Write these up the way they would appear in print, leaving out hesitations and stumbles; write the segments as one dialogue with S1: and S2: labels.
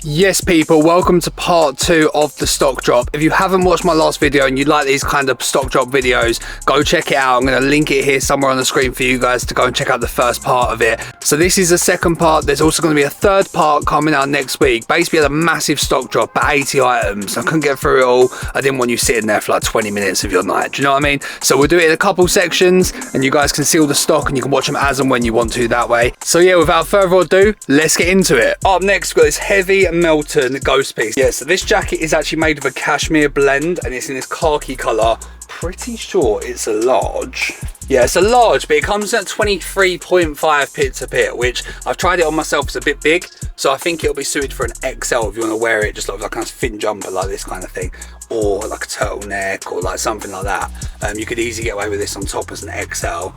S1: Yes people, welcome to part 2 of the stock drop. If you haven't watched my last video and you like these kind of stock drop videos, go check it out. I'm going to link it here somewhere on the screen for you guys to go and check out the first part of it. So this is the second part. There's also going to be a third part coming out next week. Basically had a massive stock drop, but 80 items. I couldn't get through it all. I didn't want you sitting there for like 20 minutes of your night. Do you know what I mean? So we'll do it in a couple sections and you guys can see all the stock and you can watch them as and when you want to that way. So yeah, without further ado, let's get into it. Up next, we've got this heavy Melton ghost piece. Yeah, so this jacket is actually made of a cashmere blend and it's in this khaki colour. Pretty sure it's a large. Yeah, it's a large, but it comes at 23.5 pit to pit, which I've tried it on myself. It's a bit big, so I think it'll be suited for an XL if you want to wear it just like a kind of thin jumper like this kind of thing, or like a turtleneck or like something like that. You could easily get away with this on top as an XL,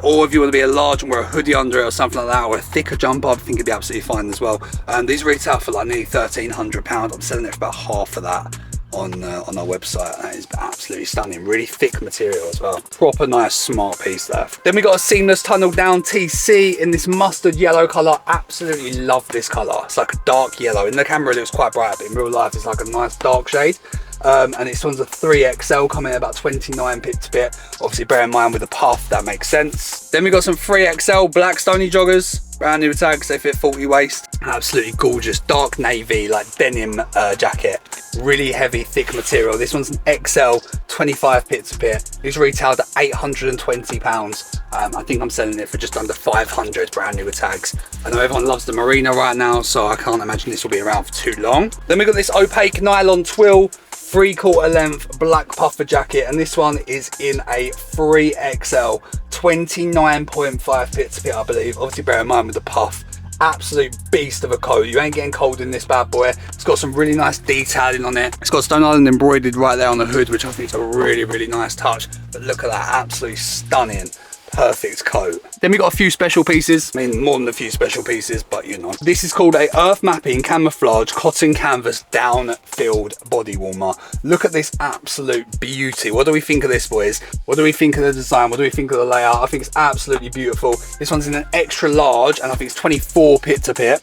S1: or if you want to be a large and wear a hoodie under it or something like that, or a thicker jumper, I think it'd be absolutely fine as well. These retail for like nearly £1,300. I'm selling it for about half of that on our website. That is absolutely stunning. Really thick material as well. Proper nice smart piece there. Then we got a seamless tunnel down TC in this mustard yellow colour. Absolutely love this colour. It's like a dark yellow. In the camera it looks quite bright, but in real life it's like a nice dark shade. And this one's a 3XL, coming at about 29 pit to pit. Obviously bear in mind with the puff, that makes sense. Then we got some 3XL black stony joggers. Brand new tags, they fit 40 waist. Absolutely gorgeous, dark navy, like denim jacket. Really heavy, thick material. This one's an XL, 25 pit to pit. These retailed at £820. I think I'm selling it for just under 500, brand new with tags. I know everyone loves the merino right now, so I can't imagine this will be around for too long. Then we got this opaque nylon twill, 3/4 length black puffer jacket, and this one is in a 3XL, 29.5 pit to pit, I believe. Obviously bear in mind with the puff. Absolute beast of a coat. You ain't getting cold in this bad boy. It's got some really nice detailing on it. It's got Stone Island embroidered right there on the hood, which I think is a really nice touch. But look at that, absolutely stunning. Perfect coat. Then we got a few special pieces. I mean, more than a few special pieces, but you know. This is called a earth mapping camouflage cotton canvas down-filled body warmer. Look at this absolute beauty. What do we think of this, boys? What do we think of the design? What do we think of the layout? I think it's absolutely beautiful. This one's in an extra large, and I think it's 24 pit to pit.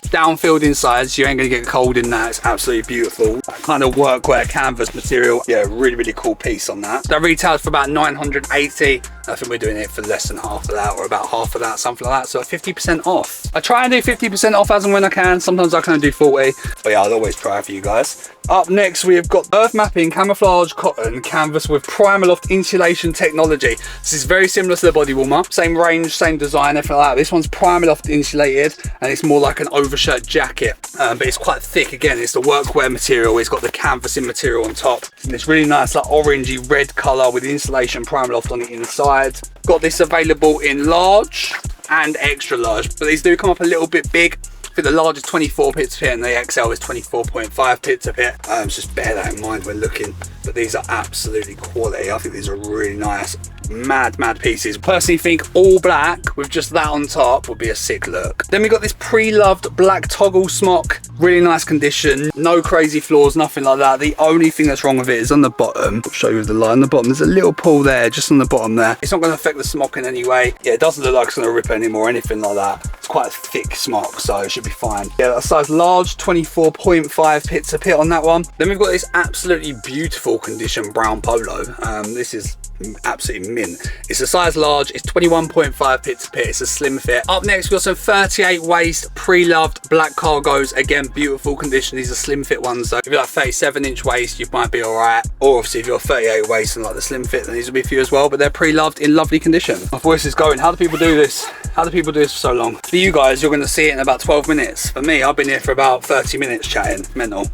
S1: Down-filled inside, so you ain't gonna get cold in that. It's absolutely beautiful. That kind of workwear canvas material. Yeah, really cool piece on that. That retailed for about 980. I think we're doing it for less than half of that, or about half of that, something like that. So 50% off. I try and do 50% off as and when I can. Sometimes I can do 40, but yeah, I'll always try for you guys. Up next, we've got earth mapping camouflage cotton canvas with Primaloft insulation technology. This is very similar to the body warmer. Same range, same design, everything like that. This one's Primaloft insulated, and it's more like an overshirt jacket, but it's quite thick. Again, it's the workwear material. It's got the canvassing material on top. And it's really nice, like orangey red color with insulation Primaloft on the inside. Got this available in large and extra large, but these do come up a little bit big. I think the large is 24 pit to pit and the XL is 24.5 pit to pit. Just bear that in mind when looking. But these are absolutely quality. I think these are really nice, mad pieces. Personally think all black with just that on top would be a sick look. Then we got this pre-loved black toggle smock, really nice condition, no crazy flaws, nothing like that. The only thing that's wrong with it is on the bottom. I'll show you the line on the bottom. There's a little pull there, just on the bottom there. It's not going to affect the smock in any way. Yeah, it doesn't look like it's going to rip anymore or anything like that. It's quite a thick smock, so it should be fine. Yeah, that's size large, 24.5 pit to pit on that one. Then we've got this absolutely beautiful condition brown polo. This is absolutely mint. It's a size large, it's 21.5 pit to pit, it's a slim fit. Up next, we've got some 38 waist pre-loved black cargos. Again, beautiful condition. These are slim fit ones, so if you're like 37-inch waist, you might be all right. Or obviously if you're 38 waist and like the slim fit, then these will be for you as well, but they're pre-loved in lovely condition. My voice is going. How do people do this? How do people do this for so long? For you guys, you're going to see it in about 12 minutes. For me, I've been here for about 30 minutes chatting. Mental.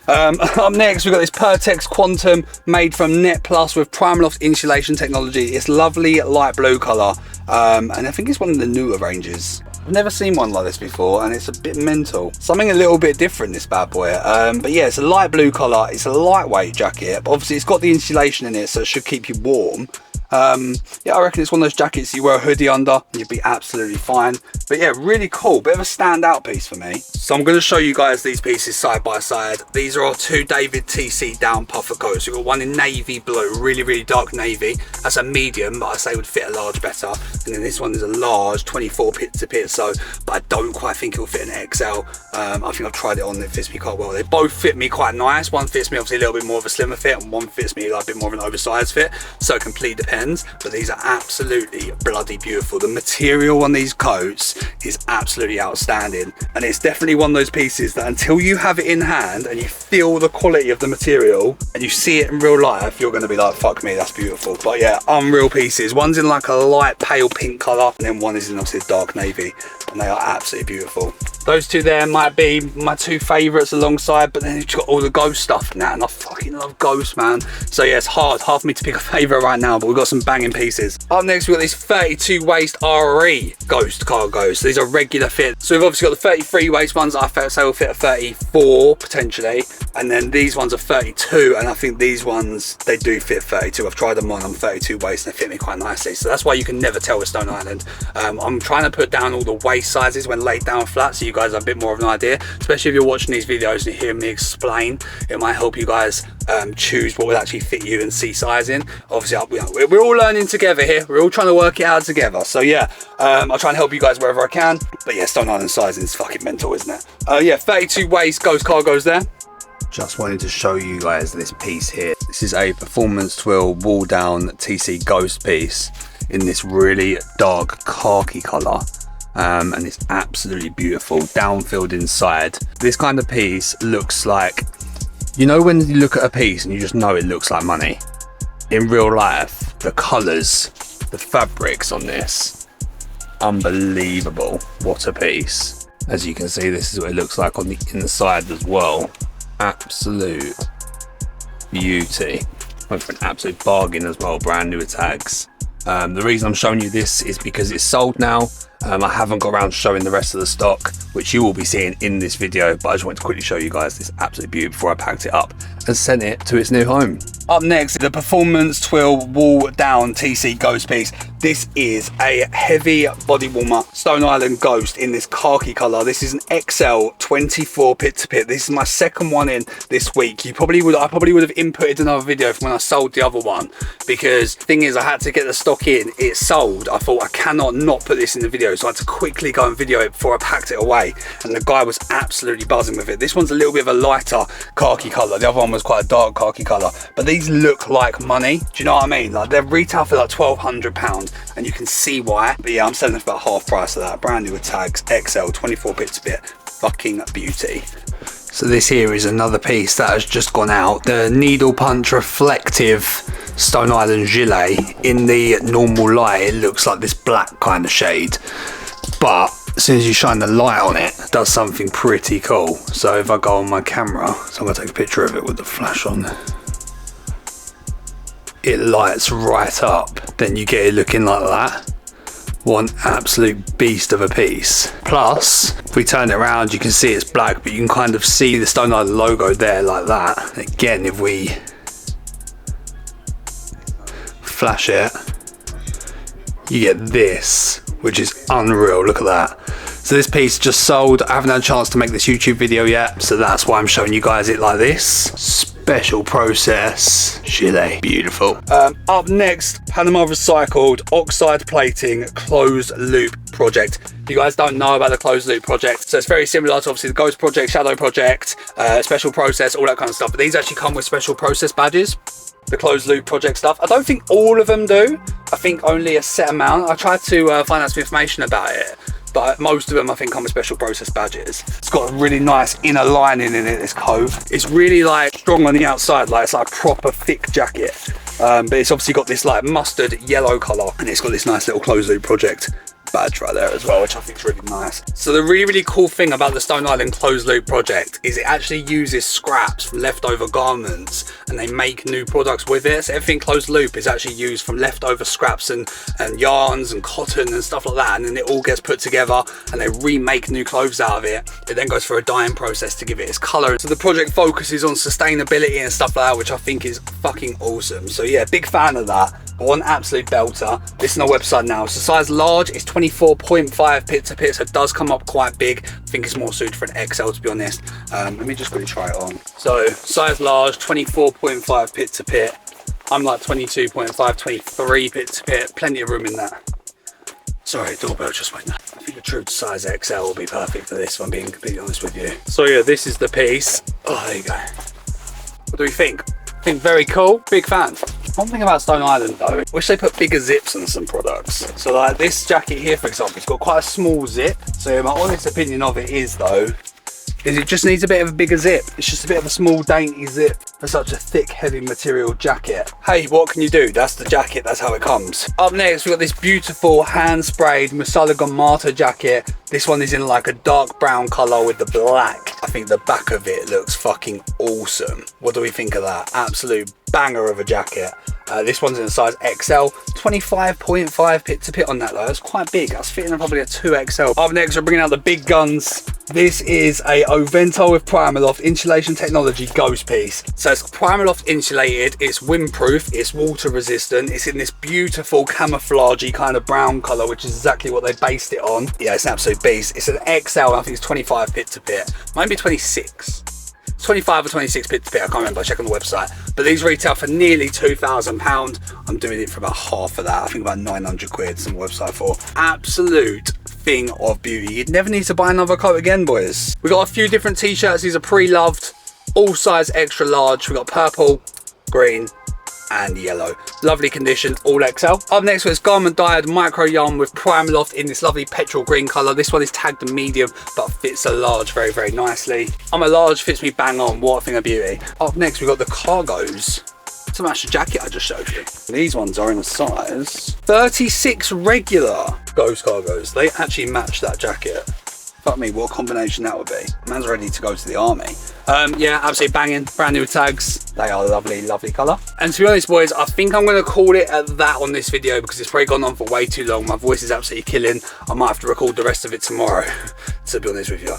S1: Up next, we've got this Pertex Quantum made from Net Plus with Primaloft insulation technology. It's lovely light blue colour, and I think it's one of the newer ranges. I've never seen one like this before, and it's a bit mental. Something a little bit different, this bad boy. But yeah, it's a light blue colour. It's a lightweight jacket, but obviously it's got the insulation in it, so it should keep you warm. Yeah, I reckon it's one of those jackets you wear a hoodie under and you'd be absolutely fine. But yeah, really cool, bit of a standout piece for me. So I'm going to show you guys these pieces side by side. These are our two David TC down puffer coats. We've got one in navy blue, really dark navy. That's a medium, but I say would fit a large better. And then this one is a large 24 pit to pit, so, but I don't quite think it will fit an XL. I think I've tried it on, it fits me quite well. They both fit me quite nice. One fits me obviously a little bit more of a slimmer fit, and one fits me like a bit more of an oversized fit. So it completely depends, but these are absolutely bloody beautiful. The material on these coats is absolutely outstanding, and it's definitely one of those pieces that until you have it in hand and you feel the quality of the material and you see it in real life, you're going to be like, fuck me, that's beautiful. But yeah, unreal pieces. One's in like a light pale pink color, and then one is in obviously a dark navy, and they are absolutely beautiful. Those two there might be my two favorites alongside, but then you've got all the Ghost stuff now, and I fucking love Ghost, man. So yeah, it's hard for me to pick a favorite right now, but we've got some banging pieces. Up next, we've got these 32 waist RE Ghost cargos. These are regular fit. So we've obviously got the 33 waist ones that I say will fit a 34 potentially, and then these ones are 32, and I think these ones, they do fit 32. I've tried them on, I'm 32 waist, and they fit me quite nicely. So that's why you can never tell with Stone Island. I'm trying to put down all the waist sizes when laid down flat, so you guys have a bit more of an idea, especially if you're watching these videos and you hear me explain. It might help you guys choose what would actually fit you and see sizing. Obviously we're all learning together here, we're all trying to work it out together. So yeah, I'll try and help you guys wherever I can. But yeah, Stone Island sizing is fucking mental, isn't it? Yeah, 32 waist Ghost cargos there. Just wanted to show you guys this piece here. This is a performance twill wall down TC Ghost piece in this really dark khaki color. And it's absolutely beautiful, down-filled inside. This kind of piece looks like, you know when you look at a piece and you just know it looks like money? In real life, the colors, the fabrics on this, unbelievable. What a piece. As you can see, this is what it looks like on the inside as well. Absolute beauty. Went for an absolute bargain as well, brand new tags. The reason I'm showing you this is because it's sold now. I haven't got around to showing the rest of the stock, which you will be seeing in this video, but I just wanted to quickly show you guys this absolute beauty before I packed it up and sent it to its new home. Up next, the performance twill wall down TC Ghost piece. This is a heavy body warmer Stone Island Ghost in this khaki color. This is an XL 24 pit to pit. This is my second one in this week. I probably would have inputted another video from when I sold the other one, because the thing is, I had to get the stock in. It sold. I thought I cannot not put this in the video, so I had to quickly go and video it before I packed it away, and the guy was absolutely buzzing with it. This one's a little bit of a lighter khaki color. The other one was quite a dark khaki color, but these look like money. Do you know what I mean? Like, they're retail for like £1,200, and you can see why. But yeah, I'm selling them for about half price of that. Brand new with tags, XL 24 bit to bit. Fucking beauty. So this here is another piece that has just gone out. The needle punch reflective Stone Island gilet. In the normal light, it looks like this black kind of shade, but as soon as you shine the light on it, it does something pretty cool. So if I go on my camera, so I'm gonna take a picture of it with the flash on, it lights right up. Then you get it looking like that. One absolute beast of a piece. Plus, if we turn it around, you can see it's black, but you can kind of see the Stone Island logo there like that. Again, if we flash it, you get this, which is unreal. Look at that. So this piece just sold. I haven't had a chance to make this YouTube video yet, so that's why I'm showing you guys it like this. Special process gilet. Beautiful. Up next, Panama Recycled oxide plating closed loop project. If you guys don't know about the closed loop project, so it's very similar to obviously the Ghost project, Shadow project, special process, all that kind of stuff, but these actually come with special process badges. The closed loop project stuff, I don't think all of them do. I think only a set amount. I tried to find out some information about it, but most of them I think come with special process badges. It's got a really nice inner lining in it, this cove. It's really like strong on the outside, like it's like a proper thick jacket. But it's obviously got this like mustard yellow color, and it's got this nice little closed loop project badge right there as well, which I think is really nice. So the really cool thing about the Stone Island closed loop project is it actually uses scraps from leftover garments, and they make new products with it. So everything closed loop is actually used from leftover scraps and yarns and cotton and stuff like that, and then it all gets put together and they remake new clothes out of it. It then goes through a dyeing process to give it its color. So the project focuses on sustainability and stuff like that, which I think is fucking awesome. So yeah, big fan of that. One absolute belter. This is on our website now. It's a size large. It's 24.5 pit to pit, so it does come up quite big. I think it's more suited for an XL, to be honest. Let me just quickly try it on. So size large, 24.5 pit to pit. I'm like 22.5, 23 pit to pit. Plenty of room in that. Sorry, doorbell just went. I think a true size XL will be perfect for this, if I'm being completely honest with you. So yeah, this is the piece. Oh, there you go. What do we think? I think very cool. Big fan. One thing about Stone Island though, wish they put bigger zips on some products. So like this jacket here, for example, it's got quite a small zip. So my honest opinion of it is though, is it just needs a bit of a bigger zip. It's just a bit of a small dainty zip for such a thick, heavy material jacket. Hey, what can you do? That's the jacket, that's how it comes. Up next, we've got this beautiful hand-sprayed Masala Gomata jacket. This one is in like a dark brown color with the black. I think the back of it looks fucking awesome. What do we think of that? Absolute banger of a jacket. This one's in a size XL, 25.5 pit to pit on that though. That's quite big. That's fitting probably a 2XL. Up next, we're bringing out the big guns. This is a Ovento with Primaloft insulation technology ghost piece. So it's Primaloft insulated, it's windproof, it's water resistant, it's in this beautiful camouflagey kind of brown color, which is exactly what they based it on. Yeah, it's an absolute beast. It's an XL, I think it's 25 pit to pit. Might be 26. 25 or 26 pit to pit, I can't remember, I check on the website. But these retail for nearly £2,000. I'm doing it for about half of that. I think about 900 quid, some website for. Absolute thing of beauty. You'd never need to buy another coat again, boys. We got a few different t-shirts. These are pre-loved, all size extra large. We got purple, green, and yellow. Lovely condition, all XL. Up next was garment dyed micro yarn with Primaloft in this lovely petrol green color. This one is tagged a medium but fits a large very, very nicely. I'm a large, fits me bang on. What a thing of beauty. Up next we got the cargos to match the jacket I just showed you. These ones are in a size 36 regular ghost cargos. They actually match that jacket. Fuck me, what a combination that would be. Man's ready to go to the army. Yeah, absolutely banging, brand new tags. They are lovely, lovely colour. And to be honest, boys, I think I'm going to call it at that on this video because it's probably gone on for way too long. My voice is absolutely killing. I might have to record the rest of it tomorrow, to be honest with you.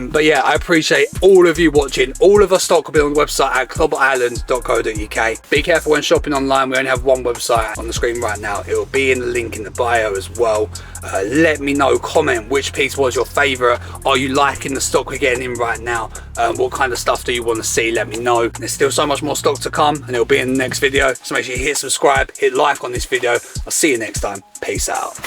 S1: But yeah, I appreciate all of you watching. All of our stock will be on the website at clobberisland.co.uk. Be careful when shopping online. We only have one website on the screen right now. It will be in the link in the bio as well. Let me know, comment which piece was your favourite. Are you liking the stock we're getting in right now? What kind of stuff do you want to see? Let me know. There's still so much more stock to come and it'll be in the next video. So make sure you hit subscribe, hit like on this video. I'll see you next time. Peace out.